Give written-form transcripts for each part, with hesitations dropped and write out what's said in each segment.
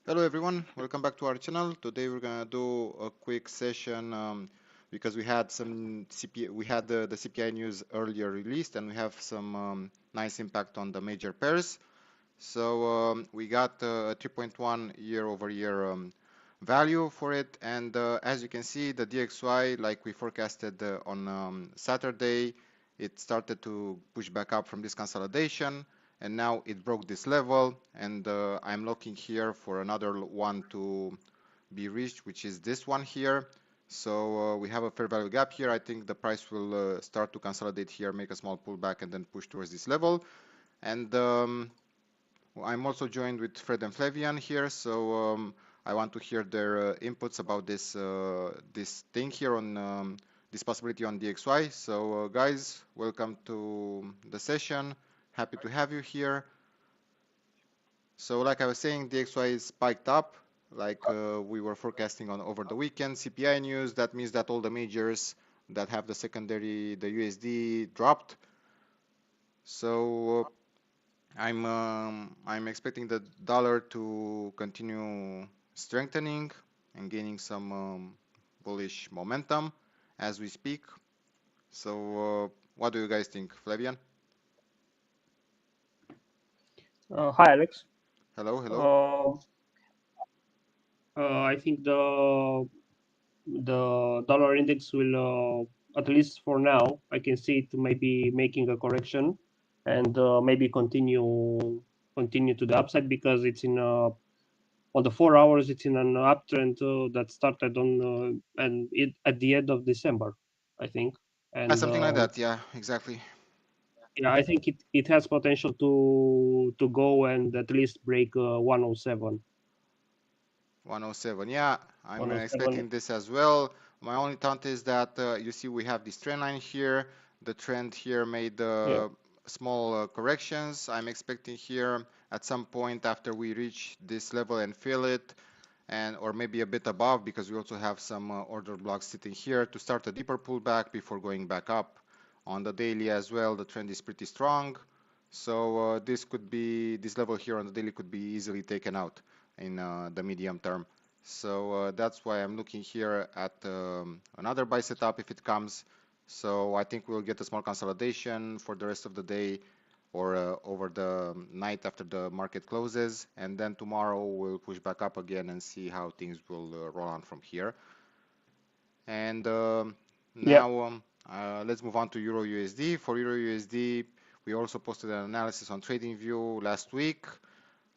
Hello everyone, welcome back to our channel. Today we're gonna do a quick session because we had some the CPI news earlier released and we have some nice impact on the major pairs. So we got a 3.1 year-over-year value for it, and as you can see, the DXY, like we forecasted on Saturday, it started to push back up from this consolidation, and now it broke this level, and I'm looking here for another one to be reached, which is this one here. So we have a fair value gap here. I think the price will start to consolidate here, make a small pullback, and then push towards this level. And I'm also joined with Fred and Flavian here, so I want to hear their inputs about this thing here on this possibility on DXY. So guys, welcome to the session. Happy to have you here. So like I was saying, DXY is spiked up, like we were forecasting on over the weekend. CPI news, that means that all the majors that have the secondary, the USD dropped. So I'm expecting the dollar to continue strengthening and gaining some bullish momentum as we speak. So what do you guys think, Flavian? Hi, Alex. Hello, hello. Uh, I think the dollar index will, at least for now, I can see it maybe making a correction and maybe continue to the upside because it's in on the 4 hours it's in an uptrend that started on and it at the end of December, I think, Yeah, and something like that. Yeah, exactly. yeah, I think it has potential to go and at least break 107. 107. Yeah, I'm 107. expecting this as well. My only thought is that you see we have this trend line here. The trend here made Yeah. small corrections. I'm expecting here at some point after we reach this level and fill it, and or maybe a bit above because we also have some order blocks sitting here to start a deeper pullback before going back up. On the daily as well, the trend is pretty strong. So this level here on the daily could be easily taken out in the medium term. So that's why I'm looking here at another buy setup if it comes. So I think we'll get a small consolidation for the rest of the day or over the night after the market closes, and then tomorrow we'll push back up again and see how things will roll on from here. And Yeah. now let's move on to Euro USD. For Euro USD, we also posted an analysis on TradingView last week.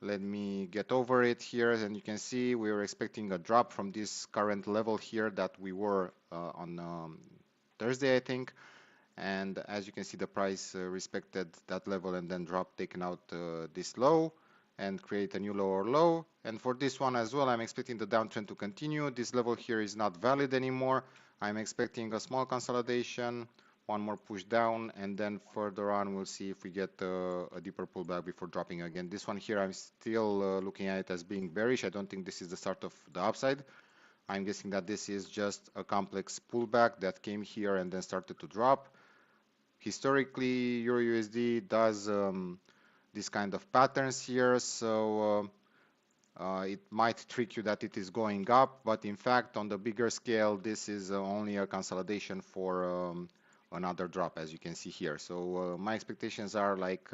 Let me get over it here, and you can see we were expecting a drop from this current level here that we were on Thursday, I think. And as you can see, the price respected that level and then dropped, taken out this low and create a new lower low. And for this one as well, I'm expecting the downtrend to continue. This level here is not valid anymore. I'm expecting a small consolidation, one more push down, and then further on we'll see if we get a deeper pullback before dropping again. This one here, I'm still looking at it as being bearish. I don't think this is the start of the upside. I'm guessing that this is just a complex pullback that came here and then started to drop. Historically, EURUSD does this kind of patterns here, so it might trick you that it is going up, but in fact, on the bigger scale, this is only a consolidation for another drop, as you can see here. So my expectations are like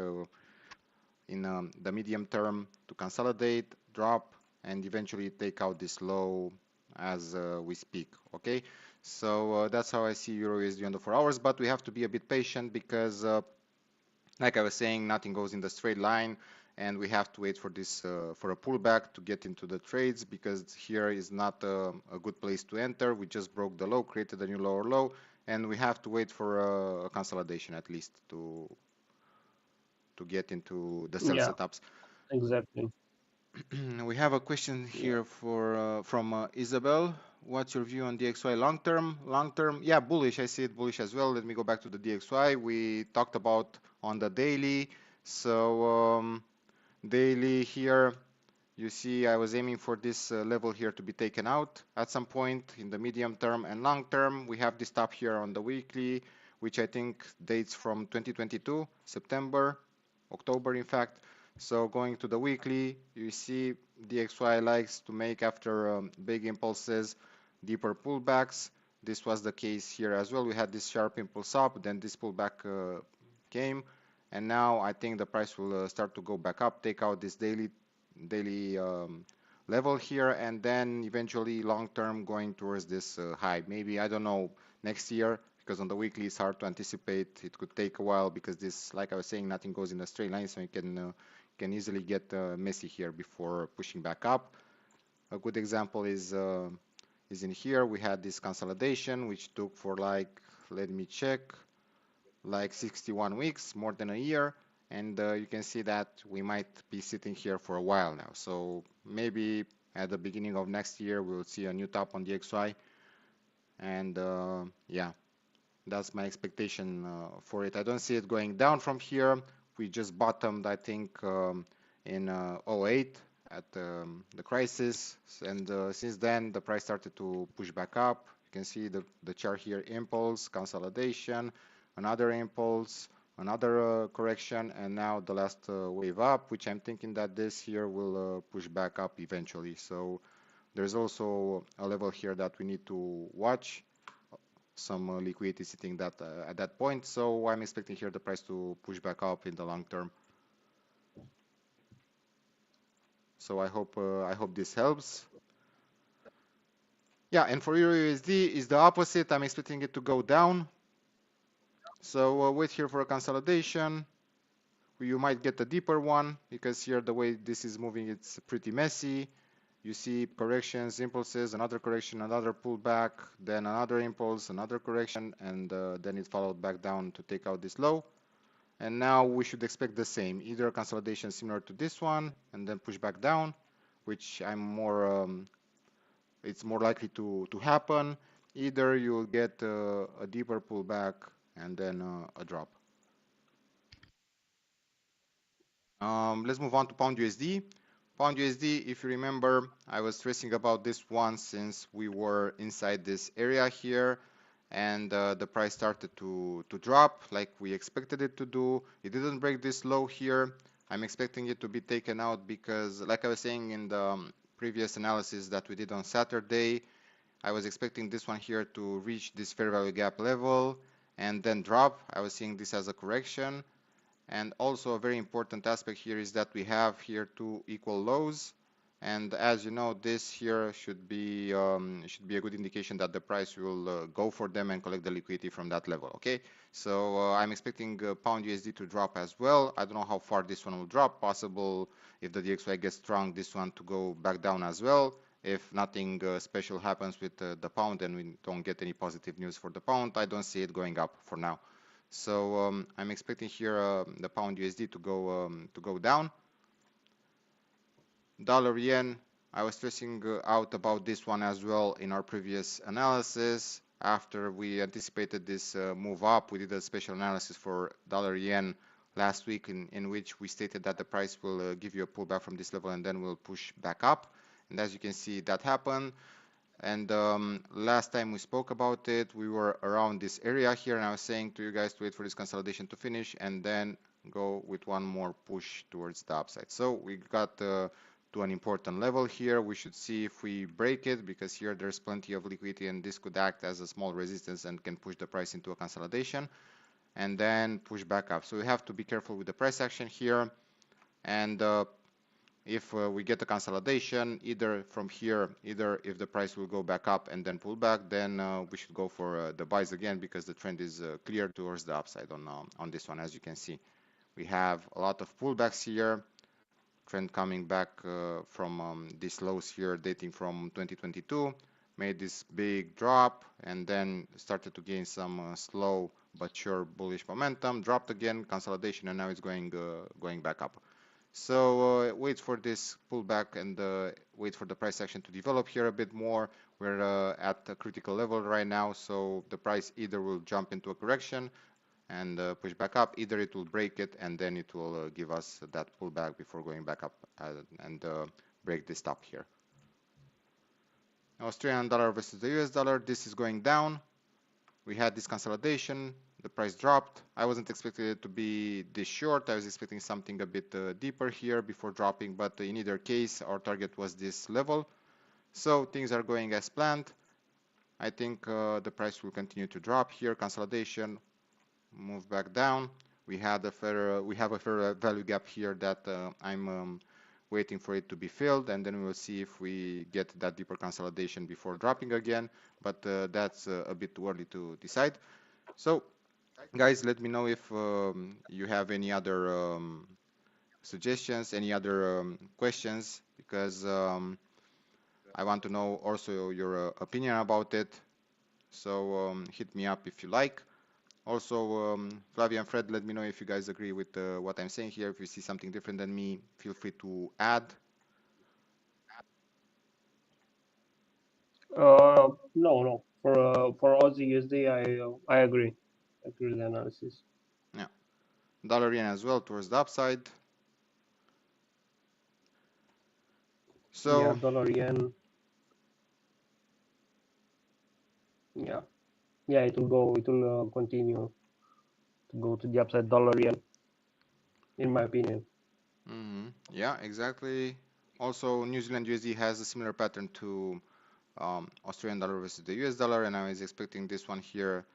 in the medium term to consolidate, drop, and eventually take out this low as we speak. Okay, so that's how I see EURUSD on the 4 hours, but we have to be a bit patient because like I was saying, nothing goes in the straight line, and we have to wait for this for a pullback to get into the trades because here is not a good place to enter. We just broke the low, created a new lower low, and we have to wait for a consolidation at least to get into the sell Yeah. setups. Exactly. We have a question Yeah. here from Isabel. What's your view on DXY long term? Long term, yeah, bullish. I see it bullish as well. Let me go back to the DXY. We talked about on the daily. So daily here, you see, I was aiming for this level here to be taken out at some point in the medium term and long term. We have this top here on the weekly, which I think dates from 2022, September, October, in fact. So going to the weekly, you see DXY likes to make after big impulses, deeper pullbacks. This was the case here as well. We had this sharp impulse up, then this pullback came, and now I think the price will start to go back up, take out this daily level here, and then eventually long term going towards this high. Maybe, I don't know, next year, because on the weekly it's hard to anticipate. It could take a while because this, like I was saying, nothing goes in a straight line, so you can easily get messy here before pushing back up. A good example is in here. We had this consolidation which took for like, let me check, like 61 weeks, more than a year, and you can see that we might be sitting here for a while now. So maybe at the beginning of next year we'll see a new top on the XY, and yeah, that's my expectation for it. I don't see it going down from here. We just bottomed, I think, in 08 at the crisis, and since then the price started to push back up. You can see the chart here: impulse, consolidation, another impulse, another correction, and now the last wave up, which I'm thinking that this here will push back up eventually. So there's also a level here that we need to watch. Some liquidity sitting that at that point, so I'm expecting here the price to push back up in the long term. So I hope this helps. Yeah, and for EURUSD is the opposite. I'm expecting it to go down. So wait here for a consolidation. You might get a deeper one because here the way this is moving, it's pretty messy. You see corrections, impulses, another correction, another pullback, then another impulse, another correction, and then it followed back down to take out this low. And now we should expect the same, either a consolidation similar to this one and then push back down, which it's more likely to happen. Either you'll get a deeper pullback and then a drop. Let's move on to Pound USD. Pound USD, if you remember, I was stressing about this one since we were inside this area here, and the price started to drop like we expected it to do. It didn't break this low here. I'm expecting it to be taken out because, like I was saying in the previous analysis that we did on Saturday, I was expecting this one here to reach this fair value gap level and then drop. I was seeing this as a correction. And also a very important aspect here is that we have here two equal lows, and as you know, this here should be a good indication that the price will go for them and collect the liquidity from that level. Okay, so I'm expecting Pound USD to drop as well. I don't know how far this one will drop. Possible, if the DXY gets strong, this one to go back down as well. If nothing special happens with the pound and we don't get any positive news for the pound, I don't see it going up for now. So I'm expecting here the Pound USD to go down. Dollar yen, I was stressing out about this one as well in our previous analysis. After we anticipated this move up, we did a special analysis for dollar yen last week in which we stated that the price will give you a pullback from this level and then will push back up. And as you can see, that happened. And last time we spoke about it, we were around this area here, and I was saying to you guys to wait for this consolidation to finish and then go with one more push towards the upside. So we got to an important level here. We should see if we break it, because here there's plenty of liquidity and this could act as a small resistance and can push the price into a consolidation and then push back up. So we have to be careful with the price action here. And if we get a consolidation, either from here, either if the price will go back up and then pull back, then we should go for the buys again, because the trend is clear towards the upside on this one. As you can see, we have a lot of pullbacks here, trend coming back from these lows here dating from 2022, made this big drop and then started to gain some slow but sure bullish momentum, dropped again, consolidation, and now it's going back up. So wait for this pullback and wait for the price action to develop here a bit more. We're at a critical level right now, so the price either will jump into a correction and push back up, either it will break it and then it will give us that pullback before going back up and break this top here. Australian dollar versus the US dollar, this is going down. We had this consolidation, the price dropped. I wasn't expecting it to be this short. I was expecting something a bit deeper here before dropping, but in either case, our target was this level. So things are going as planned. I think the price will continue to drop here. Consolidation, move back down. We have a fair value gap here that I'm waiting for it to be filled, and then we will see if we get that deeper consolidation before dropping again. But that's a bit too early to decide. So, guys, let me know if you have any other suggestions, any other questions, because I want to know also your opinion about it. So hit me up if you like. Also, Flavian, Fred, let me know if you guys agree with what I'm saying here. If you see something different than me, feel free to add. No. For Aussie USD, I agree. I agree with the analysis. Yeah, dollar yen as well towards the upside. So yeah, dollar yen. Yeah, it will go. It will continue to go to the upside, dollar yen, in my opinion. yeah, exactly. Also, New Zealand USD has a similar pattern to Australian dollar versus the US dollar, and I was expecting this one here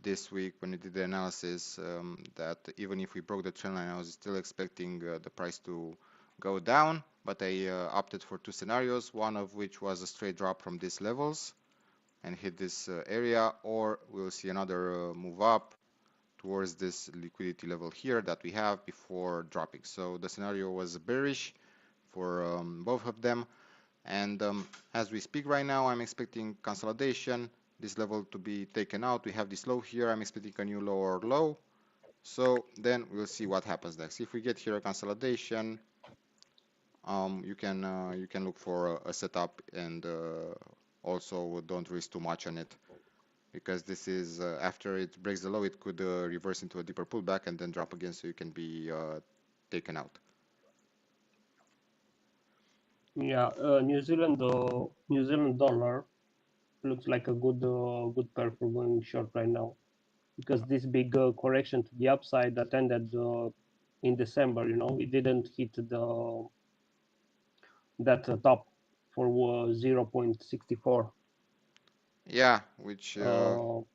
this week when we did the analysis, that even if we broke the trend line, I was still expecting the price to go down, but I opted for two scenarios, one of which was a straight drop from these levels and hit this area, or we'll see another move up towards this liquidity level here that we have before dropping. So the scenario was bearish for both of them. And as we speak right now, I'm expecting consolidation, this level to be taken out. We have this low here. I'm expecting a new lower low. So then we'll see what happens next. If we get here a consolidation, you can look for a setup, and also don't risk too much on it, because this is after it breaks the low, it could reverse into a deeper pullback and then drop again, so you can be taken out. Yeah, New Zealand dollar looks like a good pair for going short right now, because this big correction to the upside that ended in December, it didn't hit that top for 0.64. Yeah, which The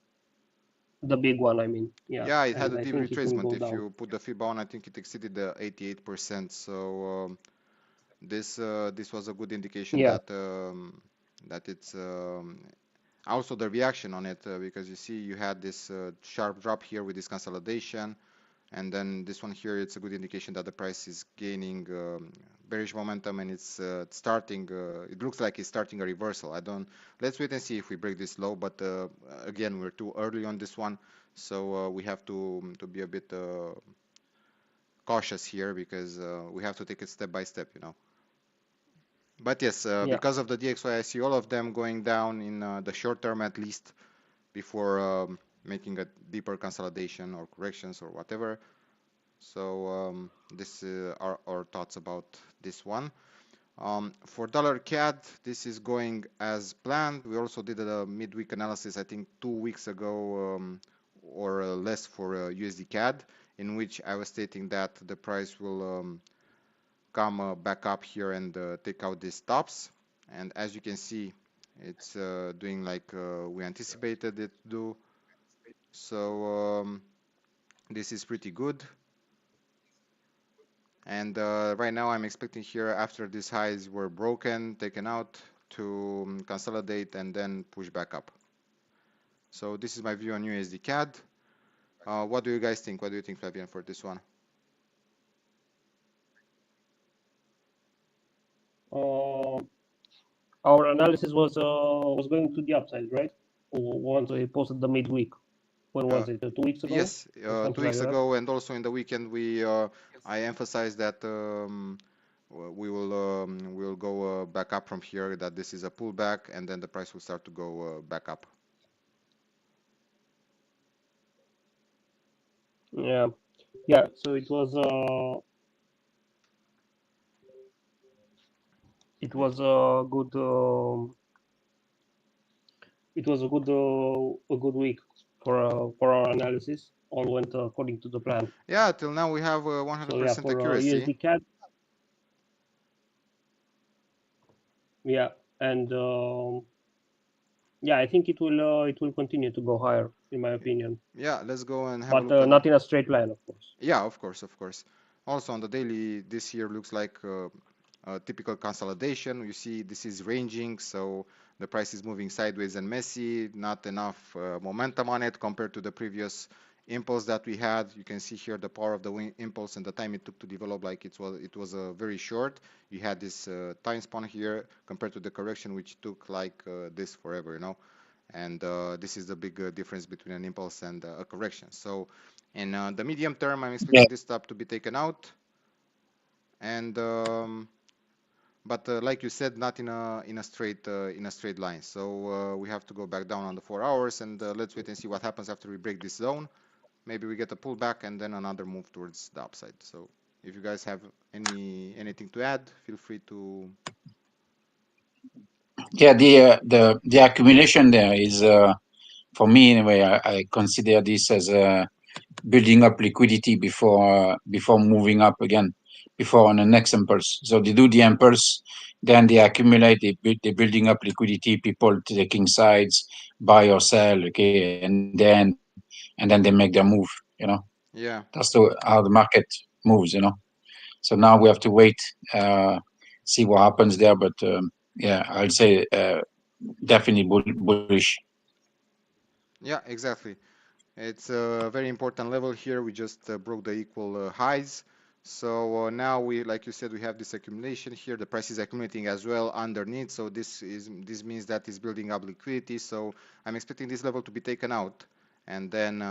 big one, I mean. yeah, it had And a I deep think it will retracement. go If down. you put the FIBA on, I think it exceeded the 88%. So this was a good indication Yeah, that it's also the reaction on it, because you see you had this sharp drop here with this consolidation, and then this one here, it's a good indication that the price is gaining bearish momentum, and it's starting, it looks like it's starting a reversal. Let's wait and see if we break this low, but again, we're too early on this one, so we have to be a bit cautious here, because we have to take it step by step, But yes, yeah, because of the DXY, I see all of them going down in the short term at least, before making a deeper consolidation or corrections or whatever. So this are our thoughts about this one. For dollar CAD, this is going as planned. We also did a midweek analysis, I think 2 weeks ago, or less, for USD CAD, in which I was stating that the price will come back up here and take out these tops. And as you can see, it's doing like we anticipated it to do. So this is pretty good. And right now I'm expecting here, after these highs were broken, taken out, to consolidate and then push back up. So this is my view on USD CAD. What do you guys think? What do you think, Flavian, for this one? our analysis was going to the upside, right? Once we posted the midweek. When was it? 2 weeks ago, Yes, or 2 something like weeks that? ago, and also in the weekend, I emphasized that we'll go back up from here, that this is a pullback, and then the price will start to go back up. Yeah, so it was a good a good week for our analysis. All went according to the plan. Yeah, till now we have 100% So yeah, for accuracy. USDCAD, yeah, and yeah, I think it will continue to go higher, in my opinion. Yeah, let's go and have a But look at. not in a straight line, of course. Yeah, of course, of course. Also on the daily, this here looks like a typical consolidation. You see, this is ranging, so the price is moving sideways and messy. Not enough momentum on it compared to the previous impulse that we had. You can see here the power of the impulse and the time it took to develop. Like it was very short. You had this time span here compared to the correction, which took like this forever, you know. And this is the big difference between an impulse and a correction. So in the medium term, I'm expecting this stop to be taken out, and but like you said, not in a straight line. So we have to go back down on the 4 hours, and let's wait and see what happens after we break this zone. Maybe we get a pullback and then another move towards the upside. So if you guys have anything to add, feel free to. Yeah, the accumulation there is for me anyway. I consider this as building up liquidity before moving up again, before on the next impulse. So they do the impulse, then they accumulate, they're building up liquidity. People taking sides, buy or sell, okay, and then they make their move. You know, Yeah. that's how the market moves. You know, so now we have to wait, see what happens there. But yeah, I'll say definitely bullish. Yeah, exactly. It's a very important level here. We just broke the equal highs. So now we, like you said, we have this accumulation here. The price is accumulating as well underneath. So this means that it's building up liquidity. So I'm expecting this level to be taken out. And then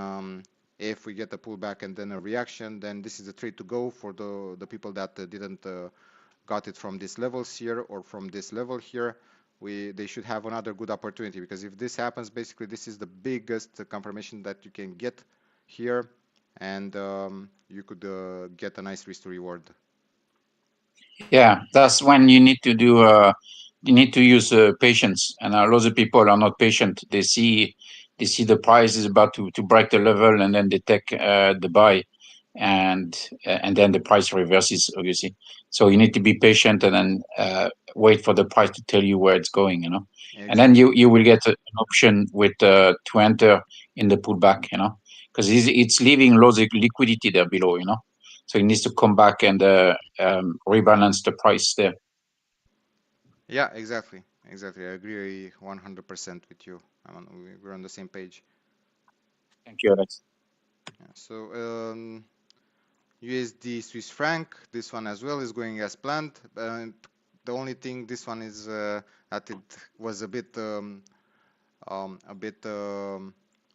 if we get a pullback and then a reaction, then this is the trade to go for the people that didn't got it from these levels here or from this level here. They should have another good opportunity, because if this happens, basically this is the biggest confirmation that you can get here, and you could get a nice risk to reward. Yeah, that's when you need to do. You need to use patience, and a lot of people are not patient. They see the price is about to break the level, and then they take the buy, and then the price reverses, obviously. So you need to be patient and then wait for the price to tell you where it's going. You know, Exactly. and then you will get an option with to enter in the pullback. You know, because it's leaving lots of liquidity there below. You know, so it needs to come back and rebalance the price there. Yeah, exactly. Exactly. I agree 100% with you. We're on the same page. Thank you, Alex. Yeah, so USD Swiss franc, this one as well is going as planned. The only thing, this one is that it was a bit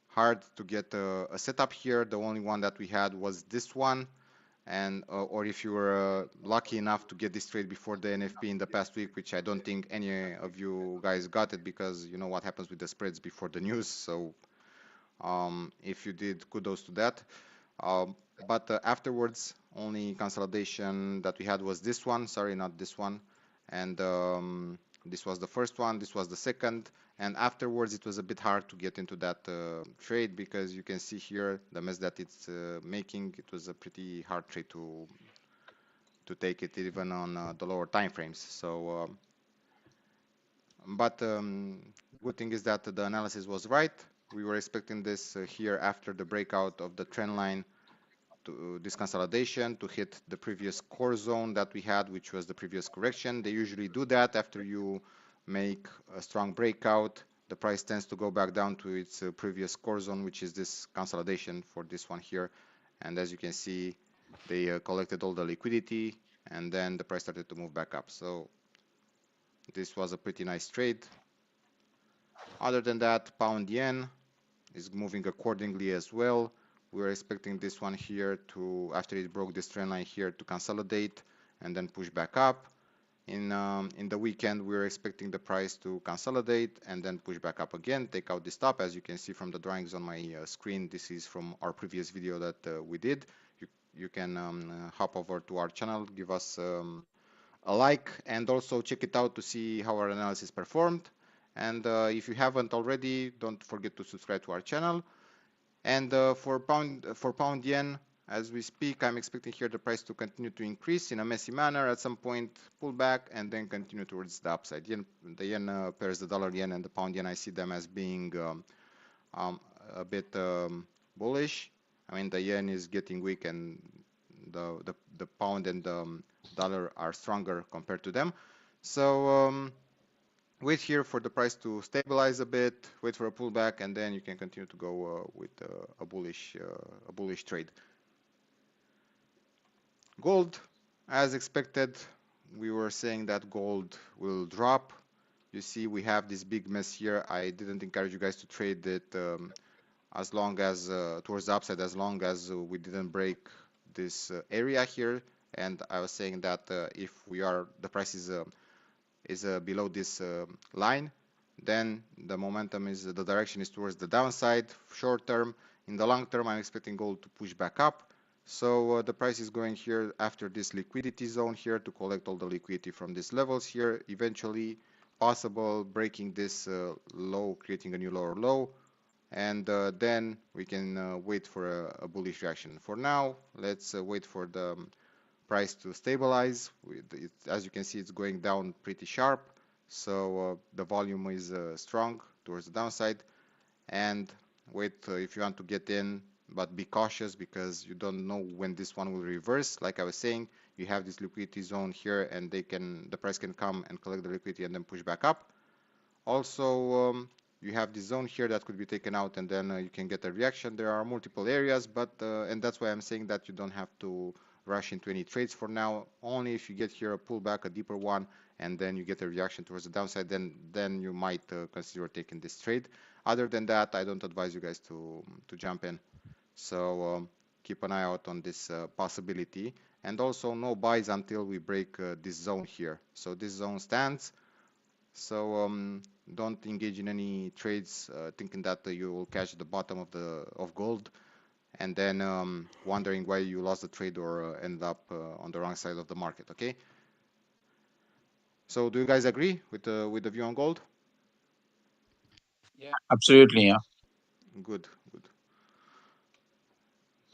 hard to get a setup here. The only one that we had was this one, and or if you were lucky enough to get this trade before the NFP in the past week, which I don't think any of you guys got it, because you know what happens with the spreads before the news. So if you did, kudos to that. But afterwards, only consolidation that we had was this one. Sorry, not this one. And this was the first one. This was the second. And afterwards, it was a bit hard to get into that trade, because you can see here the mess that it's making. It was a pretty hard trade to take it, even on the lower time frames. So, but good thing is that the analysis was right. We were expecting this here after the breakout of the trend line, to this consolidation, to hit the previous core zone that we had, which was the previous correction. They usually do that after you make a strong breakout. The price tends to go back down to its previous core zone, which is this consolidation for this one here. And as you can see, they collected all the liquidity, and then the price started to move back up. So this was a pretty nice trade. Other than that, pound yen is moving accordingly as well. We were expecting this one here to, after it broke this trend line here, to consolidate and then push back up. In the weekend, we were expecting the price to consolidate and then push back up again, take out this top. As you can see from the drawings on my screen, this is from our previous video that we did. You can hop over to our channel, give us a like, and also check it out to see how our analysis performed. And if you haven't already, don't forget to subscribe to our channel. And for pound yen, as we speak, I'm expecting here the price to continue to increase in a messy manner, at some point pull back and then continue towards the upside. The yen pairs, the dollar yen and the pound yen, I see them as being a bit bullish. I mean, the yen is getting weak and the pound and the dollar are stronger compared to them. So wait here for the price to stabilize a bit, wait for a pullback, and then you can continue to go with a bullish trade. Gold, as expected, we were saying that gold will drop. You see, we have this big mess here. I didn't encourage you guys to trade it as long as towards the upside, as long as we didn't break this area here. And I was saying that if the price is below this line, then the momentum is, the direction is towards the downside short term. In the long term, I'm expecting gold to push back up. So the price is going here after this liquidity zone here to collect all the liquidity from these levels here, eventually possible breaking this low, creating a new lower low, and then we can wait for a bullish reaction. For now, let's wait for the price to stabilize. As you can see, it's going down pretty sharp, so the volume is strong towards the downside. And wait if you want to get in, but be cautious because you don't know when this one will reverse. Like I was saying, you have this liquidity zone here, and the price can come and collect the liquidity and then push back up. Also, you have this zone here that could be taken out, and then you can get a reaction. There are multiple areas, but and that's why I'm saying that you don't have to rush into any trades for now. Only if you get here a pullback, a deeper one, and then you get a reaction towards the downside, then you might consider taking this trade. Other than that, I don't advise you guys to jump in. So keep an eye out on this possibility, and also no buys until we break this zone here. So this zone stands. So don't engage in any trades thinking that you will catch the bottom of gold, and then wondering why you lost the trade or end up on the wrong side of the market. Okay. So do you guys agree with the view on gold? Yeah, absolutely. Yeah. Good, good.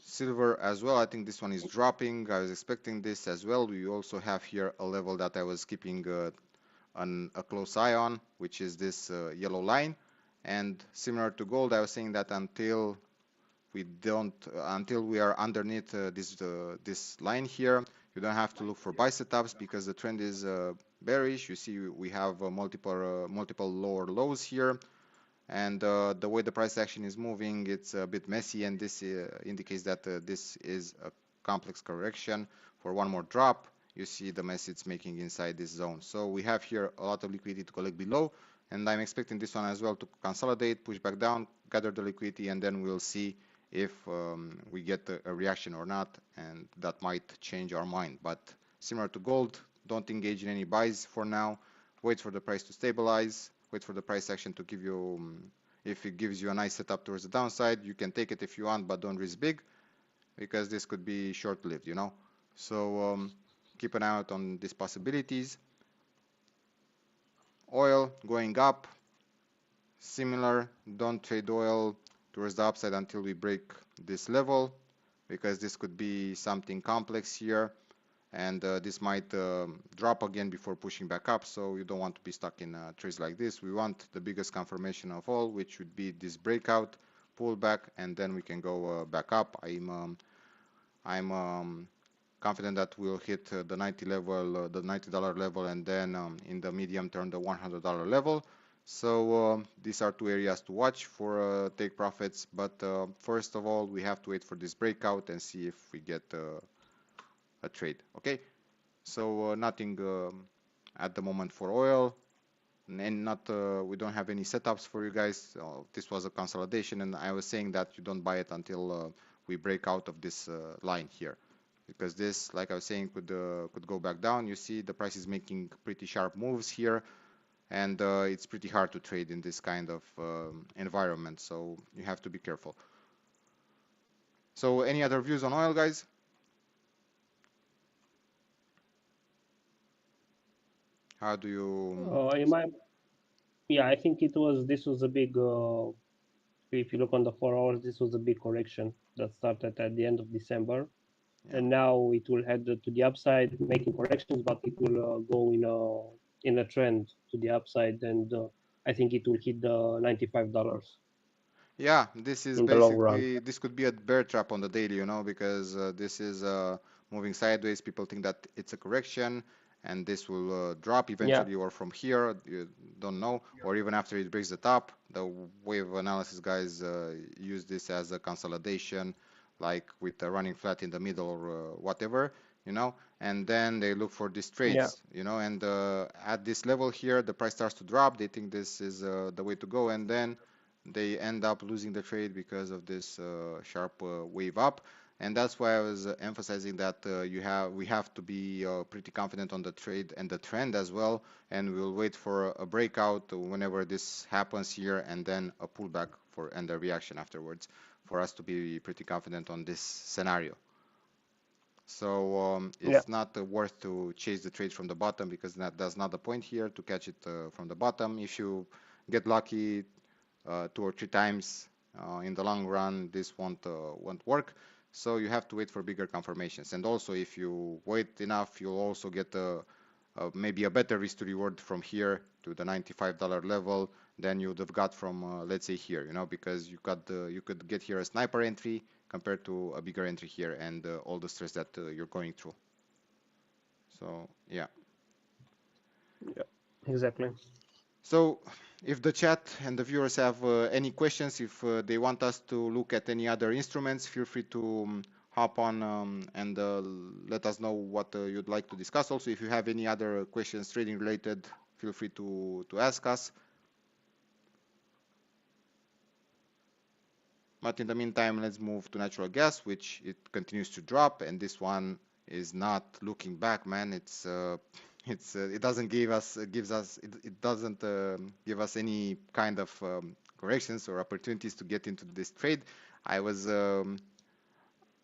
Silver as well. I think this one is dropping. I was expecting this as well. We also have here a level that I was keeping a close eye on, which is this yellow line. And similar to gold, I was saying that until we are underneath this line here, you don't have to look for buy setups because the trend is bearish. You see, we have multiple lower lows here, and the way the price action is moving, it's a bit messy, and this indicates that this is a complex correction. For one more drop, you see the mess it's making inside this zone. So we have here a lot of liquidity to collect below, and I'm expecting this one as well to consolidate, push back down, gather the liquidity, and then we'll see if we get a reaction or not, and that might change our mind. But similar to gold, don't engage in any buys for now. Wait for the price to stabilize, wait for the price action to give you, if it gives you a nice setup towards the downside, you can take it if you want, but don't risk big, because this could be short-lived, you know. So keep an eye out on these possibilities. Oil going up, similar, don't trade oil towards the upside until we break this level, because this could be something complex here, and this might drop again before pushing back up. So you don't want to be stuck in trades like this. We want the biggest confirmation of all, which would be this breakout, pullback, and then we can go back up. I'm confident that we'll hit the 90 level, the $90 level, and then in the medium term the $100 level. So these are two areas to watch for take profits, but first of all, we have to wait for this breakout and see if we get a trade. Okay, so nothing at the moment for oil, and not we don't have any setups for you guys. This was a consolidation, and I was saying that you don't buy it until we break out of this line here, because this, like I was saying, could go back down. You see the price is making pretty sharp moves here, and it's pretty hard to trade in this kind of environment, so you have to be careful. So any other views on oil, guys? How do you yeah, I think this was a big If you look on the 4 hours, this was a big correction that started at the end of December. Yeah. And now it will head to the upside, making corrections, but it will go in a trend to the upside, and I think it will hit the $95 Yeah, this is in the long run. basically, this could be a bear trap on the daily, you know, because this is moving sideways. People think that it's a correction and this will drop eventually, or from here, you don't know, or even after it breaks the top. The wave analysis guys use this as a consolidation, like with a running flat in the middle or whatever, you know, and then they look for these trades, you know, and at this level here, the price starts to drop. They think this is the way to go, and then they end up losing the trade because of this sharp wave up. And that's why I was emphasizing that we have to be pretty confident on the trade and the trend as well, and we'll wait for a breakout whenever this happens here, and then a pullback and a reaction afterwards for us to be pretty confident on this scenario. So it's not worth to chase the trade from the bottom, because that's not the point here, to catch it from the bottom. If you get lucky 2 or 3 times in the long run, this won't work. So you have to wait for bigger confirmations. And also, if you wait enough, you'll also get maybe a better risk to reward from here to the $95 level than you would have got from let's say here, you know, because you could get here a sniper entry compared to a bigger entry here, and all the stress that you're going through. So yeah, exactly. So if the chat and the viewers have any questions, if they want us to look at any other instruments, feel free to hop on and let us know what you'd like to discuss. Also, if you have any other questions trading related, feel free to ask us. But in the meantime, let's move to natural gas, which it continues to drop, and this one is not looking back, man. It doesn't give us any kind of corrections or opportunities to get into this trade. I was we'll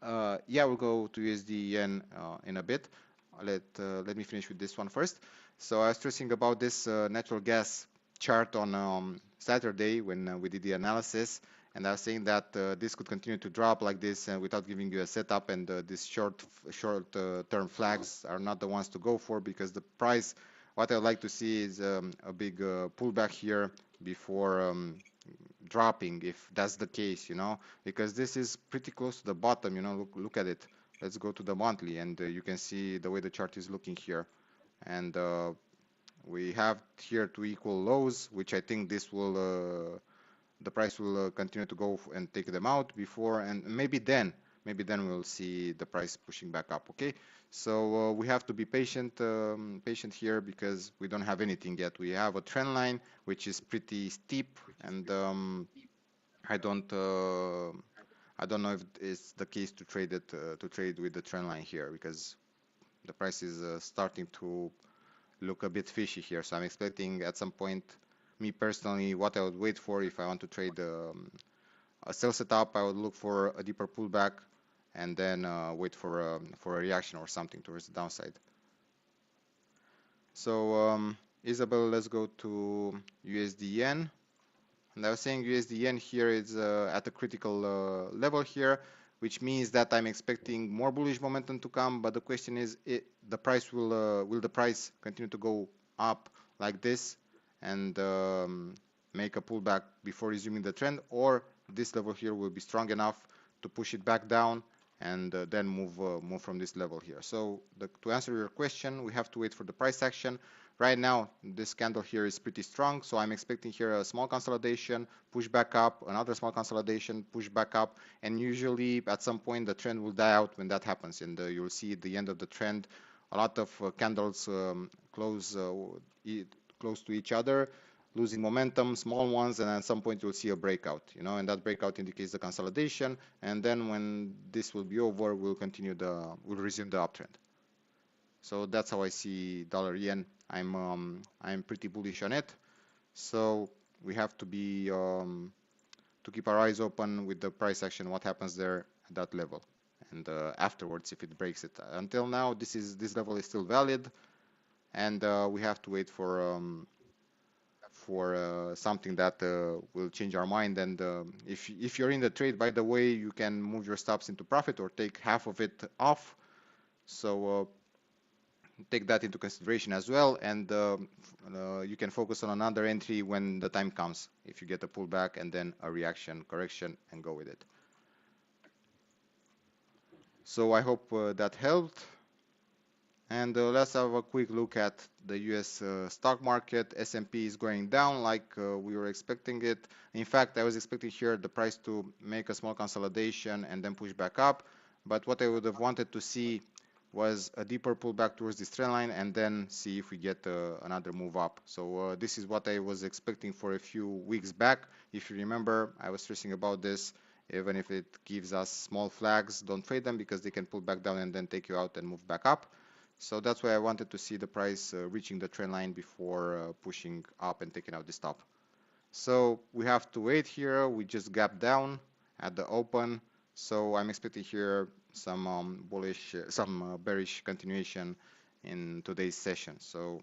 go to USD yen in a bit. Let me finish with this one first. So I was stressing about this natural gas chart on Saturday when we did the analysis, and I was saying that this could continue to drop like this without giving you a setup, and these short-term flags are not the ones to go for, because the price, what I would like to see is a big pullback here before dropping, if that's the case, you know, because this is pretty close to the bottom, you know. Look at it. Let's go to the monthly, and you can see the way the chart is looking here, and we have here 2 equal lows, which I think this will the price will continue to go and take them out before, and maybe then we'll see the price pushing back up. Okay, so we have to be patient here, because we don't have anything yet. We have a trend line which is pretty steep, and I don't know if it's the case to trade with the trend line here, because the price is starting to look a bit fishy here. So I'm expecting at some point, me personally, what I would wait for if I want to trade a sell setup, I would look for a deeper pullback, and then wait for a reaction or something towards the downside. So Isabel, let's go to USD yen. And I was saying USD yen here is at a critical level here, which means that I'm expecting more bullish momentum to come. But the question is, the price will the price continue to go up like this and make a pullback before resuming the trend, or this level here will be strong enough to push it back down and then move from this level here. So to answer your question, we have to wait for the price action. Right now, this candle here is pretty strong, so I'm expecting here a small consolidation, push back up, another small consolidation, push back up, and usually at some point the trend will die out when that happens, and you'll see at the end of the trend a lot of candles close to each other, losing momentum, small ones, and at some point you'll see a breakout, you know, and that breakout indicates the consolidation, and then when this will be over, we'll resume the uptrend. So that's how I see dollar yen. I'm pretty bullish on it. So we have to be to keep our eyes open with the price action, what happens there at that level, and afterwards if it breaks it. Until now, this level is still valid, and we have to wait for for something that will change our mind. And if you're in the trade, by the way, you can move your stops into profit or take half of it off. So take that into consideration as well, and you can focus on another entry when the time comes, if you get a pullback and then a reaction correction, and go with it. So I hope that helped. And let's have a quick look at the US stock market. S&P is going down like we were expecting it. In fact, I was expecting here the price to make a small consolidation and then push back up. But what I would have wanted to see was a deeper pullback towards this trend line and then see if we get another move up. So this is what I was expecting for a few weeks back. If you remember, I was stressing about this. Even if it gives us small flags, don't trade them because they can pull back down and then take you out and move back up. So that's why I wanted to see the price reaching the trend line before pushing up and taking out the stop. So we have to wait here. We just gapped down at the open. So I'm expecting here some bullish, some bearish continuation in today's session. So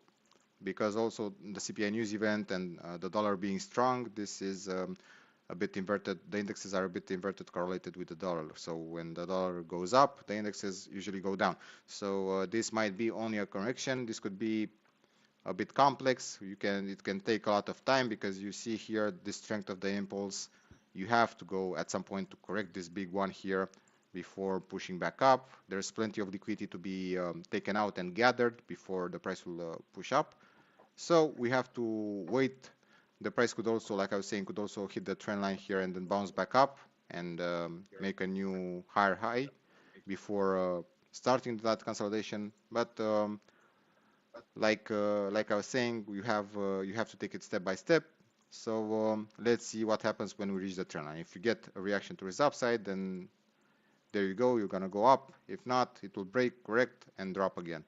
because also the CPI news event and the dollar being strong, this is a bit inverted. The indexes are a bit inverted correlated with the dollar. So when the dollar goes up, the indexes usually go down. So this might be only a correction. This could be a bit complex. It can take a lot of time because you see here the strength of the impulse. You have to go at some point to correct this big one here before pushing back up. There's plenty of liquidity to be taken out and gathered before the price will push up. So we have to wait. The price could also, like I was saying, could also hit the trend line here and then bounce back up and make a new higher high before starting that consolidation. But like I was saying, you have to take it step by step. So let's see what happens when we reach the trend line. If you get a reaction to its upside, then there you go, you're gonna go up. If not, it will break, correct, and drop again.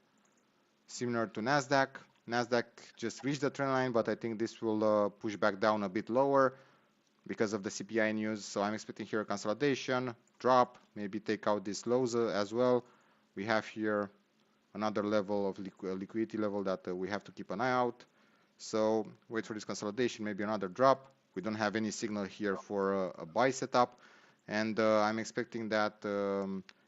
Similar to Nasdaq. Nasdaq just reached the trend line, but I think this will push back down a bit lower because of the CPI news. So I'm expecting here a consolidation, drop, maybe take out this lows as well. We have here another level of liquidity level that we have to keep an eye out. So wait for this consolidation, maybe another drop. We don't have any signal here for a buy setup, and I'm expecting that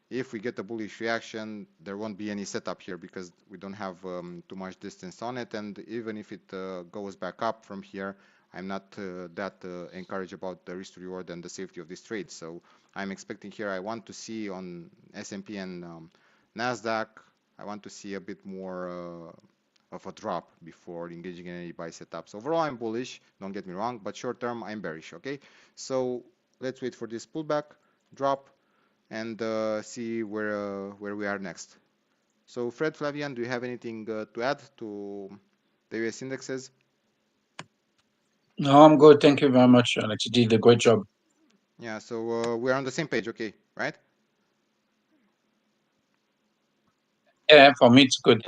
if we get a bullish reaction, there won't be any setup here because we don't have too much distance on it. And even if it goes back up from here, I'm not that encouraged about the risk to reward and the safety of this trade. So I'm expecting here, I want to see on S&P and Nasdaq, I want to see a bit more of a drop before engaging in any buy setups. Overall, I'm bullish, don't get me wrong, but short term, I'm bearish, okay? So let's wait for this pullback, drop, and see where we are next. So Flavian, do you have anything to add to the US indexes? No, I'm good. Thank you very much, Alex. You did a great job. Yeah, so we're on the same page, okay, right? Yeah, for me, it's good.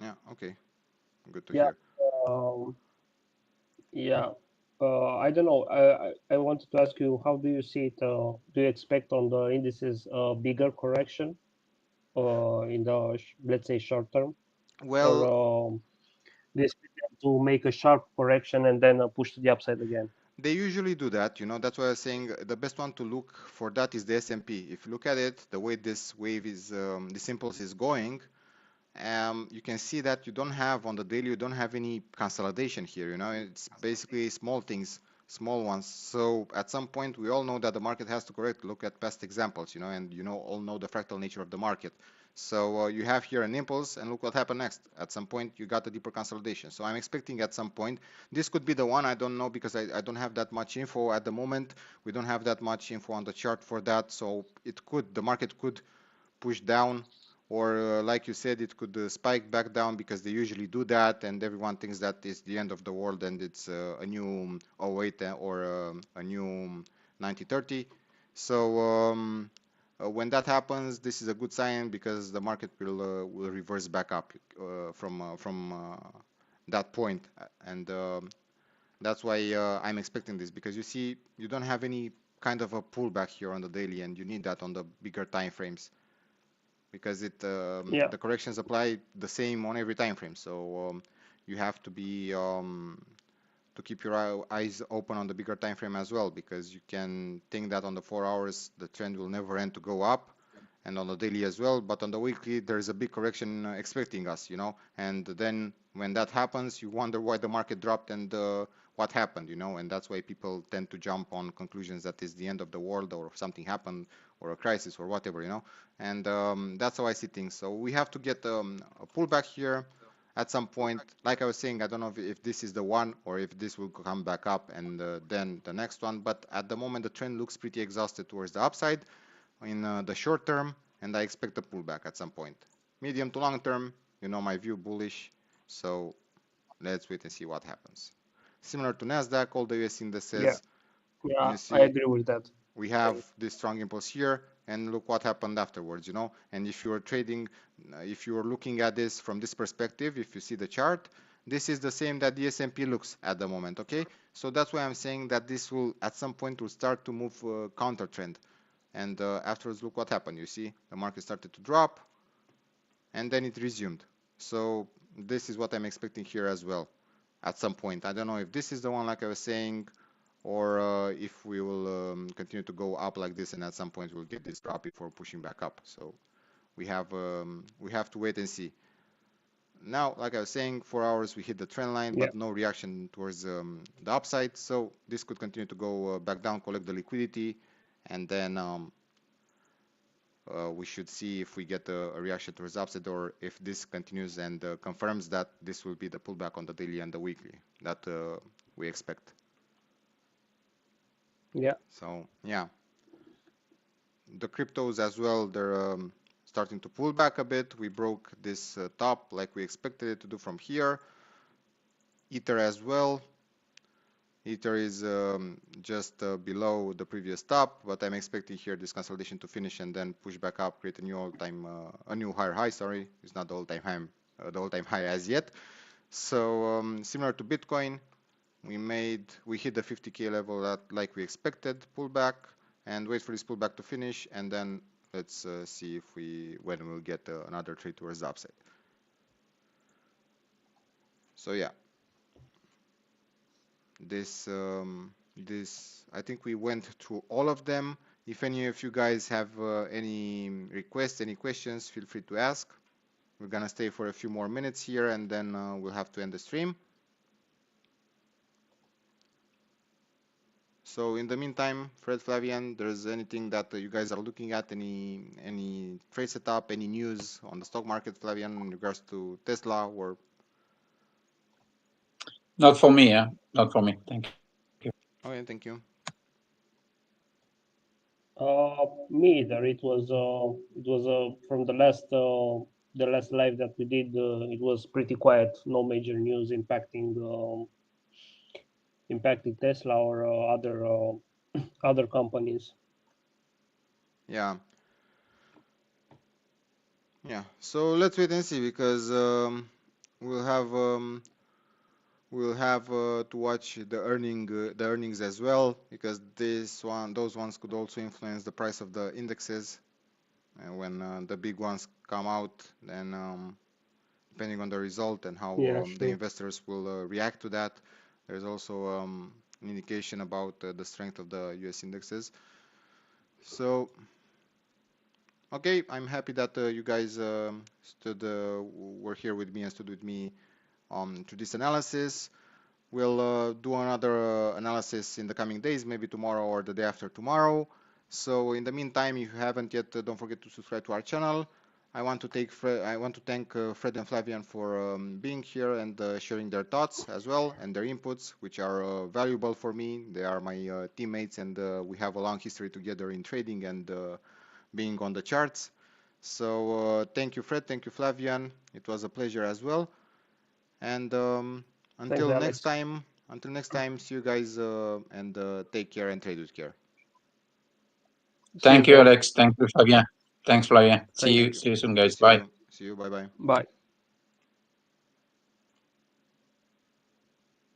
Yeah, okay. Good to Yeah. hear. Yeah. I don't know. I wanted to ask you, how do you see it? Do you expect on the indices a bigger correction in the, let's say, short term? Well, Or do you expect them to make a sharp correction and then push to the upside again? they usually do that, you know. That's why I was saying the best one to look for that is the S&P. If you look at it, the way this wave is, this impulse is going, you can see that you don't have on the daily, you don't have any consolidation here, you know. It's basically small things, small ones. So at some point, we all know that the market has to correct. Look at past examples, you know, and you know, all know the fractal nature of the market. So you have here an impulse, and look what happened next. At some point, you got a deeper consolidation. So I'm expecting at some point, this could be the one. I don't know because I don't have that much info at the moment. We don't have that much info on the chart for that. So it could, the market could push down, or like you said, it could spike back down because they usually do that, and everyone thinks that it's the end of the world and it's a new 08 or a new 9030. So when that happens, this is a good sign because the market will reverse back up from that point, and that's why I'm expecting this, because you see, you don't have any kind of a pullback here on the daily, and you need that on the bigger time frames, because it Yeah. the corrections apply the same on every time frame. So you have to be to keep your eyes open on the bigger time frame as well, because you can think that on the 4 hours the trend will never end to go up, and on the daily as well, but on the weekly there's a big correction expecting us, you know, and then when that happens you wonder why the market dropped and what happened, you know, and that's why people tend to jump on conclusions that is the end of the world or something happened or a crisis or whatever, you know, and that's how I see things. So we have to get a pullback here at some point. Like I was saying, I don't know if this is the one or if this will come back up and then the next one, but at the moment the trend looks pretty exhausted towards the upside in the short term, and I expect a pullback at some point. Medium to long term, you know my view, bullish, so let's wait and see what happens. Similar to Nasdaq, all the US indices, yeah, you see, I agree with that. we have this strong impulse here, and look what happened afterwards, you know. And if you're trading, if you're looking at this from this perspective, if you see the chart, this is the same that the S&P looks at the moment, okay? So that's why I'm saying that this will at some point will start to move counter trend. And afterwards, look what happened. You see, the market started to drop, and then it resumed. So this is what I'm expecting here as well at some point. I don't know if this is the one, like I was saying, or if we will continue to go up like this, and at some point we'll get this drop before pushing back up. So we have to wait and see. Now, like I was saying, 4 hours we hit the trend line, but no reaction towards the upside. So this could continue to go back down, collect the liquidity, and then we should see if we get a reaction towards the upside, or if this continues and confirms that this will be the pullback on the daily and the weekly that we expect. Yeah. So yeah, the cryptos as well, they're starting to pull back a bit. We broke this top like we expected it to do from here. Ether as well. Ether is just below the previous top, but I'm expecting here this consolidation to finish and then push back up, create a new all-time, a new higher high. Sorry, it's not the all-time high, as yet. So similar to Bitcoin, we hit the 50K level that like we expected, pullback, and wait for this pullback to finish, and then let's see if when we'll get another trade towards the upside. So yeah. This I think we went through all of them. If any of you guys have any requests, any questions, feel free to ask. We're gonna stay for a few more minutes here, and then we'll have to end the stream. So in the meantime, Fred, Flavian, there's anything that you guys are looking at, any trade setup, any news on the stock market, Flavian, in regards to Tesla or? Not for me, yeah. Not for me. Thank you. Okay, thank you. Me either. It was from the last live that we did. It was pretty quiet. No major news impacting Tesla or other companies. Yeah. Yeah. So let's wait and see, because we'll have to watch the earnings as well, because those ones could also influence the price of the indexes, and when the big ones come out, then depending on the result and how the investors will react to that, there's also an indication about the strength of the US indexes. So okay, I'm happy that you guys were here with me and stood with me to this analysis. We'll do another analysis in the coming days, maybe tomorrow or the day after tomorrow. So in the meantime, if you haven't yet, don't forget to subscribe to our channel. I want to thank Fred and Flavian for being here and sharing their thoughts as well, and their inputs, which are valuable for me. They are my teammates, and we have a long history together in trading and being on the charts. So thank you, Fred. Thank you, Flavian. It was a pleasure as well. And until next time, see you guys, and take care and trade with care. Thank you, Alex. Thank you, Flavian. Thanks, Flavian. See you soon, guys. Bye. See you. Bye-bye. Bye.